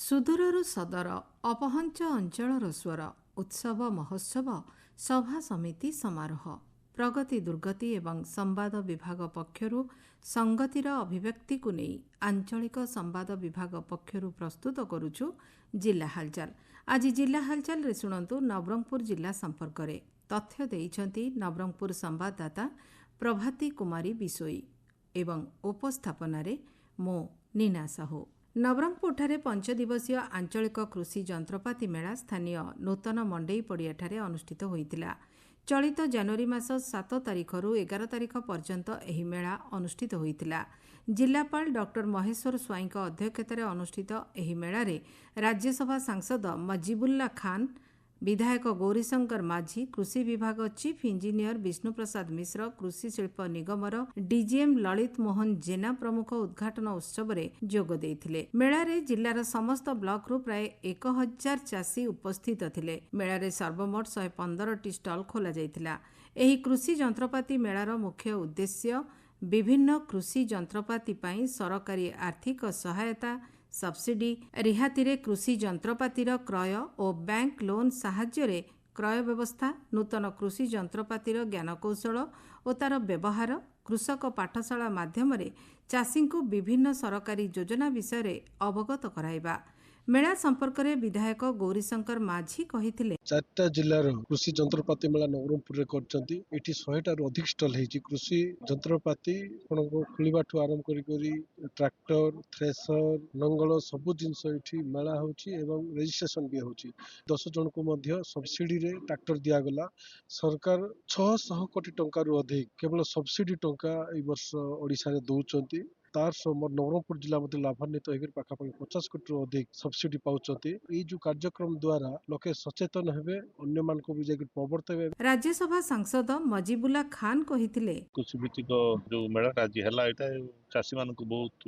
ସୁଦୂରରୁ ସଦର ଅପହଞ୍ଚ ଅଞ୍ଚଳର ସ୍ୱର ଉତ୍ସବ ମହୋତ୍ସବ ସଭା ସମିତି ସମାରୋହ ପ୍ରଗତି ଦୁର୍ଗତି ଏବଂ ସମ୍ବାଦ ବିଭାଗ ପକ୍ଷରୁ ସଂଗତିର ଅଭିବ୍ୟକ୍ତିକୁ ନେଇ ଆଞ୍ଚଳିକ ସମ୍ବାଦ ବିଭାଗ ପକ୍ଷରୁ ପ୍ରସ୍ତୁତ କରୁଛୁ ଜିଲ୍ଲା ହାଲଚାଲ। ଆଜି ଜିଲ୍ଲା ହାଲଚାଲରେ ଶୁଣନ୍ତୁ ନବରଙ୍ଗପୁର ଜିଲ୍ଲା ସମ୍ପର୍କରେ ତଥ୍ୟ ଦେଇଛନ୍ତି ନବରଙ୍ଗପୁର ସମ୍ବାଦଦାତା ପ୍ରଭାତୀ କୁମାରୀ ବିଶୋଇ ଏବଂ ଉପସ୍ଥାପନାରେ ମୁଁ ନୀନା ସାହୁ। ନବରଙ୍ଗପୁରଠାରେ 5 ଦିବसीय ଆଞ୍ଚଳିକ କୃଷି ଯନ୍ତ୍ରପାତି ମେଳା ସ୍ଥାନୀୟ ନୂତନ ମଣ୍ଡେଇ ପଡ଼ିଆଠାରେ ଅନୁଷ୍ଠିତ ହୋଇଥିଲା। ଚଳିତ ଜାନୁଆରୀ ମାସ 7 ତାରିଖରୁ 11 ତାରିଖ ପର୍ଯ୍ୟନ୍ତ ଏହି ମେଳା ଅନୁଷ୍ଠିତ ହୋଇଥିଲା। ଜିଲ୍ଲାପାଳ ଡକ୍ଟର ମହେଶ୍ୱର ସ୍ୱାଇଁଙ୍କ ଅଧ୍ୟକ୍ଷତାରେ ଅନୁଷ୍ଠିତ ଏହି ମେଳାରେ ରାଜ୍ୟସଭା ସାଂସଦ ମଜିବୁଲ୍ଲା ଖାନ୍, ବିଧାୟକ ଗୌରୀଶଙ୍କର ମାଝୀ, କୃଷି ବିଭାଗ ଚିଫ୍ ଇଞ୍ଜିନିୟର ବିଷ୍ଣୁପ୍ରସାଦ ମିଶ୍ର, କୃଷି ଶିଳ୍ପ ନିଗମର ଡିଜିଏମ୍ ଲଳିତ ମୋହନ ଜେନା ପ୍ରମୁଖ ଉଦ୍ଘାଟନ ଉତ୍ସବରେ ଯୋଗ ଦେଇଥିଲେ। ମେଳାରେ ଜିଲ୍ଲାର ସମସ୍ତ ବ୍ଲକରୁ ପ୍ରାୟ 1000 ଚାଷୀ ଉପସ୍ଥିତ ଥିଲେ। ମେଳାରେ ସର୍ବମୋଟ 115ଟି ଷ୍ଟଲ୍ ଖୋଲାଯାଇଥିଲା। ଏହି କୃଷି ଯନ୍ତ୍ରପାତି ମେଳାର ମୁଖ୍ୟ ଉଦ୍ଦେଶ୍ୟ ବିଭିନ୍ନ କୃଷି ଯନ୍ତ୍ରପାତି ପାଇଁ ସରକାରୀ ଆର୍ଥିକ ସହାୟତା, ସବସିଡି, ରିହାତିରେ କୃଷି ଯନ୍ତ୍ରପାତିର କ୍ରୟ ଓ ବ୍ୟାଙ୍କ ଲୋନ୍ ସାହାଯ୍ୟରେ କ୍ରୟ ବ୍ୟବସ୍ଥା, ନୂତନ କୃଷି ଯନ୍ତ୍ରପାତିର ଜ୍ଞାନକୌଶଳ ଓ ତାର ବ୍ୟବହାର, କୃଷକ ପାଠଶାଳା ମାଧ୍ୟମରେ ଚାଷୀଙ୍କୁ ବିଭିନ୍ନ ସରକାରୀ ଯୋଜନା ବିଷୟରେ ଅବଗତ କରାଇବା। ମେଳା ସମ୍ପର୍କରେ ବିଧାୟକ ଗୌରୀଶଙ୍କର ମାଝୀ କହିଥିଲେ, 4ଟା ଜିଲ୍ଲାର କୃଷି ଯନ୍ତ୍ରପାତି ମେଳା ନବରଙ୍ଗପୁରରେ କରିଛନ୍ତି। ଏଠି 100ଟାରୁ ଅଧିକ ଷ୍ଟଲ୍ ହେଇଛି। କୃଷି ଯନ୍ତ୍ରପାତି ଖୋଳିବାଠୁ ଆରମ୍ଭ କରି ଟ୍ରାକ୍ଟର, ଥ୍ରେସର, ଲଙ୍ଗଳ ସବୁ ଜିନିଷ ଏଠି ମେଳା ହେଉଛି ଏବଂ ରେଜିଷ୍ଟ୍ରେସନ ବି ହେଉଛି। 10 ଜଣଙ୍କୁ ମଧ୍ୟ ସବସିଡିରେ ଟ୍ରାକ୍ଟର ଦିଆଗଲା। ସରକାର 600 କୋଟି ଟଙ୍କାରୁ ଅଧିକ କେବଳ ସବସିଡି ଟଙ୍କା ଏଇ ବର୍ଷ ଓଡ଼ିଶାରେ ଦଉଛନ୍ତି। ତାର ନବରଙ୍ଗପୁର ଜିଲ୍ଲା ମଧ୍ୟ ଲାଭାନ୍ୱିତ ହୋଇକରି ପାଖାପାଖି 50 କୋଟିରୁ ଅଧିକ ସବସିଡି ପାଉଛନ୍ତି। ଏଇ ଯୋଉ କାର୍ଯ୍ୟକ୍ରମ ଦ୍ୱାରା ଲୋକେ ସଚେତନ ହେବେ, ଅନ୍ୟମାନଙ୍କୁ ବି ଯାଇକି ପ୍ରବର୍ତ୍ତାଇବେ। ରାଜ୍ୟସଭା ସାଂସଦ ମଜିବୁଲ୍ଲା ଖାନ୍ କହିଥିଲେ, କୃଷି ଭିତ୍ତିକ ଯୋଉ ମେଳାଟା ଆଜି ହେଲା, ଏଇଟା ଚାଷୀ ମାନଙ୍କୁ ବହୁତ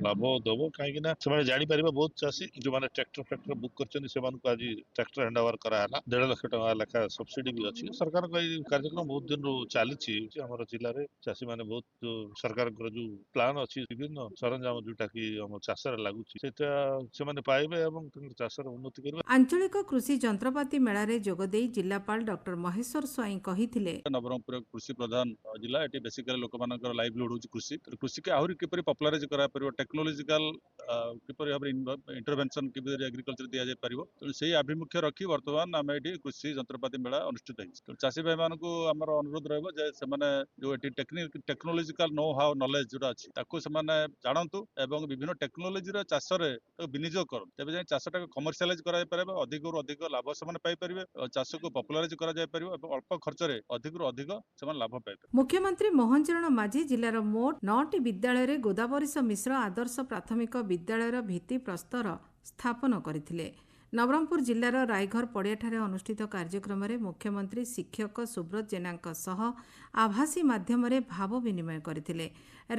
ଲାଭ ଦବ। କାହିଁକି ନା ସେମାନେ ଜାଣିପାରିବେ, ବହୁତ ଚାଷୀ ଯୋଉମାନେ ଟ୍ରାକ୍ଟର ବୁକ୍ କରିଛନ୍ତି ସେମାନଙ୍କୁ ଆଜି ଟ୍ରାକ୍ଟର ହ୍ୟାଣ୍ଡ ଓଭର କରାହେଲା। 1.5 ଲକ୍ଷ ଟଙ୍କା ଲେଖା ସବସିଡି ବି ଅଛି। ସରକାରଙ୍କ ଏଇ କାର୍ଯ୍ୟକ୍ରମ ବହୁତ ଦିନରୁ ଚାଲିଛି ଆମର ଜିଲ୍ଲାରେ। ଚାଷୀ ମାନେ ବହୁତ ସରକାରଙ୍କର ଯୋଉ ପ୍ଲାନ୍ ଅଛି, ବିଭିନ୍ନ ସରଞ୍ଜାମ ଯୋଉଟା କି ଆମ ଚାଷରେ ଲାଗୁଛି, ସେଟା ସେମାନେ ପାଇବେ ଏବଂ ଚାଷର ଉନ୍ନତି କରିବେ। ଆଞ୍ଚଳିକ କୃଷି ଯନ୍ତ୍ରପାତି ମେଳାରେ ଯୋଗଦେଇ ଜିଲ୍ଲାପାଳ ଡକ୍ଟର ମହେଶ୍ୱର ସ୍ୱାଇଁ କହିଥିଲେ, ନବରଙ୍ଗପୁର କୃଷି ପ୍ରଧାନ ଜିଲ୍ଲା। ଏଠି ବେସିକାଲି ଲୋକମାନଙ୍କର ଲାଇଭଲିହୁଡ ହଉଛି କୃଷି। କୃଷିକୁ ଆହୁରି କିପରି ପପୁଲାରାଇଜ କରାଯାଇପାରିବ, ଟେକ୍ନୋଲୋଜିକାଲ କିପରି ଭାବରେ ଇଣ୍ଟରଭେନସନ କିପରି ଏଗ୍ରିକଲଚର ଦିଆଯାଇ ପାରିବ, ତେଣୁ ସେଇ ଆଭିମୁଖ୍ୟ ରଖି ବର୍ତ୍ତମାନ ଆମେ ଏଠି କୃଷି ଯନ୍ତ୍ରପାତି ମେଳା ଅନୁଷ୍ଠିତ ହେଇଛି। ଚାଷୀ ଭାଇ ମାନଙ୍କୁ ଆମର ଅନୁରୋଧ ରହିବ ଯେ ସେମାନେ ଯୋଉ ଏଠି ଟେକ୍ନୋଲୋଜିକାଲ ନୋ ହାଉ ନଲେଜ ଯୋଉଟା ଅଛି ତାକୁ ସେମାନେ ଜାଣନ୍ତୁ ଏବଂ ବିଭିନ୍ନ ଟେକ୍ନୋଲୋଜିର ଚାଷରେ ବିନିଯୋଗ କରନ୍ତୁ। ତେବେ ଯାଇ ଚାଷଟାକୁ କମର୍ସିଆଲାଇଜ କରାଯାଇପାରିବ, ଅଧିକରୁ ଅଧିକ ଲାଭ ସେମାନେ ପାଇପାରିବେ, ଚାଷକୁ ପପୁଲାରାଇଜ କରାଯାଇପାରିବ ଏବଂ ଅଳ୍ପ ଖର୍ଚ୍ଚରେ ଅଧିକରୁ ଅଧିକ ସେମାନେ ଲାଭ ପାଇପାରିବେ। ମୁଖ୍ୟମନ୍ତ୍ରୀ ମୋହନ ଚରଣ ମାଝୀ ଜିଲ୍ଲାର ମୋଟ 9ଟି ବିଦ୍ୟାଳୟରେ ଗୋଦାବରୀଶ ମିଶ୍ର ଆଦର୍ଶ ପ୍ରାଥମିକ ବିଦ୍ୟାଳୟର ଭିତ୍ତିପ୍ରସ୍ତର ସ୍ଥାପନ କରିଥିଲେ। ନବରଙ୍ଗପୁର ଜିଲ୍ଲାର ରାଇଘର ପଡ଼ିଆଠାରେ ଅନୁଷ୍ଠିତ କାର୍ଯ୍ୟକ୍ରମରେ ମୁଖ୍ୟମନ୍ତ୍ରୀ ଶିକ୍ଷକ ସୁବ୍ରତ ଜେନାଙ୍କ ସହ ଆଭାସୀ ମାଧ୍ୟମରେ ଭାବ ବିନିମୟ କରିଥିଲେ।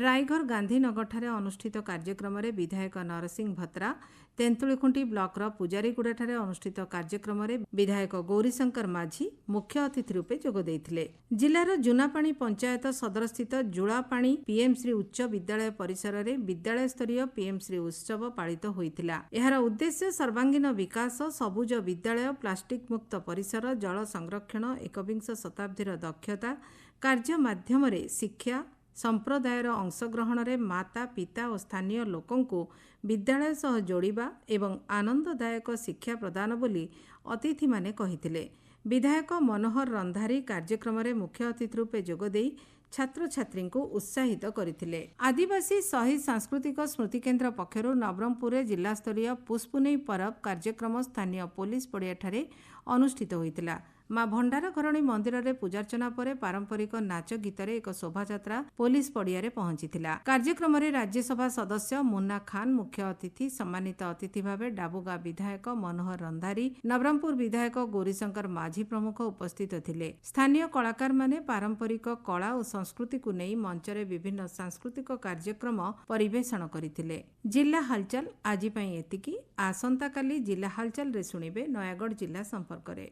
ରାଇଘର ଗାନ୍ଧୀନଗରଠାରେ ଅନୁଷ୍ଠିତ କାର୍ଯ୍ୟକ୍ରମରେ ବିଧାୟକ ନରସିଂହ ଭତ୍ରା, ତେନ୍ତୁଳିଖୁଣ୍ଟି ବ୍ଲକର ପୂଜାରୀଗୁଡ଼ାଠାରେ ଅନୁଷ୍ଠିତ କାର୍ଯ୍ୟକ୍ରମରେ ବିଧାୟକ ଗୌରୀଶଙ୍କର ମାଝୀ ମୁଖ୍ୟ ଅତିଥି ରୂପେ ଯୋଗ ଦେଇଥିଲେ। ଜିଲ୍ଲାର ଜୁନାପାଣି ପଞ୍ଚାୟତ ସଦରସ୍ଥିତ ଜୁଳାପାଣି ପିଏମ୍ଶ୍ରୀ ଉଚ୍ଚ ବିଦ୍ୟାଳୟ ପରିସରରେ ବିଦ୍ୟାଳୟସ୍ତରୀୟ ପିଏମ୍ଶ୍ରୀ ଉତ୍ସବ ପାଳିତ ହୋଇଥିଲା। ଏହାର ଉଦ୍ଦେଶ୍ୟ ସର୍ବାଙ୍ଗୀନ ବିକାଶ, ସବୁଜ ବିଦ୍ୟାଳୟ, ପ୍ଲାଷ୍ଟିକ ମୁକ୍ତ ପରିସର, ଜଳ ସଂରକ୍ଷଣ, ଏକବିଂଶ ଶତାବ୍ଦୀର ଦକ୍ଷତା କାର୍ଯ୍ୟ ମାଧ୍ୟମରେ ଶିକ୍ଷା, ସମ୍ପ୍ରଦାୟର ଅଂଶଗ୍ରହଣରେ ମାତା, ପିତା ଓ ସ୍ଥାନୀୟ ଲୋକଙ୍କୁ ବିଦ୍ୟାଳୟ ସହ ଯୋଡ଼ିବା ଏବଂ ଆନନ୍ଦଦାୟକ ଶିକ୍ଷା ପ୍ରଦାନ ବୋଲି ଅତିଥିମାନେ କହିଥିଲେ। ବିଧାୟକ ମନୋହର ରନ୍ଧାରୀ କାର୍ଯ୍ୟକ୍ରମରେ ମୁଖ୍ୟ ଅତିଥି ରୂପେ ଯୋଗଦେଇ ଛାତ୍ରଛାତ୍ରୀଙ୍କୁ ଉତ୍ସାହିତ କରିଥିଲେ। ଆଦିବାସୀ ଶହୀଦ ସାଂସ୍କୃତିକ ସ୍ମୃତିକେନ୍ଦ୍ର ପକ୍ଷରୁ ନବରଙ୍ଗପୁରରେ ଜିଲ୍ଲାସ୍ତରୀୟ ପୁଷ୍ପୁନେଇ ପରବ କାର୍ଯ୍ୟକ୍ରମ ସ୍ଥାନୀୟ ପୋଲିସ ପଡ଼ିଆଠାରେ ଅନୁଷ୍ଠିତ ହୋଇଥିଲା। ମା ଭଣ୍ଡାର ଘରଣୀ ମନ୍ଦିରରେ ପୂଜାର୍ଚ୍ଚନା ପରେ ପାରମ୍ପରିକ ନାଚ ଗୀତରେ ଏକ ଶୋଭାଯାତ୍ରା ପୋଲିସ ପଡ଼ିଆରେ ପହଞ୍ଚିଥିଲା। କାର୍ଯ୍ୟକ୍ରମରେ ରାଜ୍ୟସଭା ସଦସ୍ୟ ମୁନ୍ନା ଖାନ୍ ମୁଖ୍ୟ ଅତିଥି, ସମ୍ମାନିତ ଅତିଥି ଭାବେ ଡାବୁଗାଁ ବିଧାୟକ ମନୋହର ରନ୍ଧାରୀ, ନବରଙ୍ଗପୁର ବିଧାୟକ ଗୌରୀଶଙ୍କର ମାଝୀ ପ୍ରମୁଖ ଉପସ୍ଥିତ ଥିଲେ। ସ୍ଥାନୀୟ କଳାକାରମାନେ ପାରମ୍ପରିକ କଳା ଓ ସଂସ୍କୃତିକୁ ନେଇ ମଞ୍ଚରେ ବିଭିନ୍ନ ସାଂସ୍କୃତିକ କାର୍ଯ୍ୟକ୍ରମ ପରିବେଷଣ କରିଥିଲେ। ଜିଲ୍ଲା ହାଲଚାଲ ଆଜି ପାଇଁ ଏତିକି। ଆସନ୍ତାକାଲି ଜିଲ୍ଲା ହାଲଚାଲରେ ଶୁଣିବେ ନୟାଗଡ଼ ଜିଲ୍ଲା ସମ୍ପର୍କରେ।